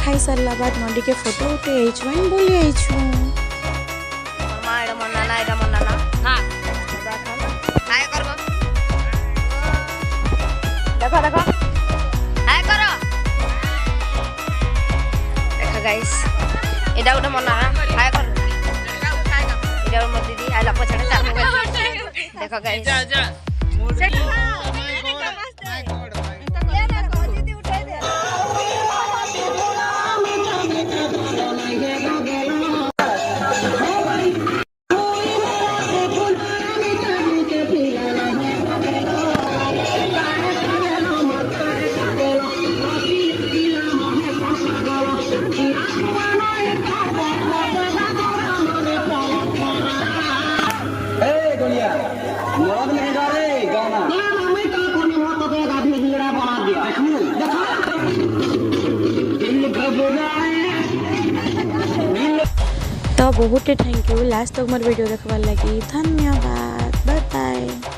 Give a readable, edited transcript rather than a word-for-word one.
खाई सारा बाद मंडी के फोटो उठे बोली आईछु देखो देखो हाय करो देखो गाइस एडा उडा मना हाय कर एडा मो दीदी आला पछड़े तार मोबाइल देखो गाइस तो बहुत थैंक यू लास्ट तक मोर वीडियो देखवार लगी धन्यवाद बाय बाय।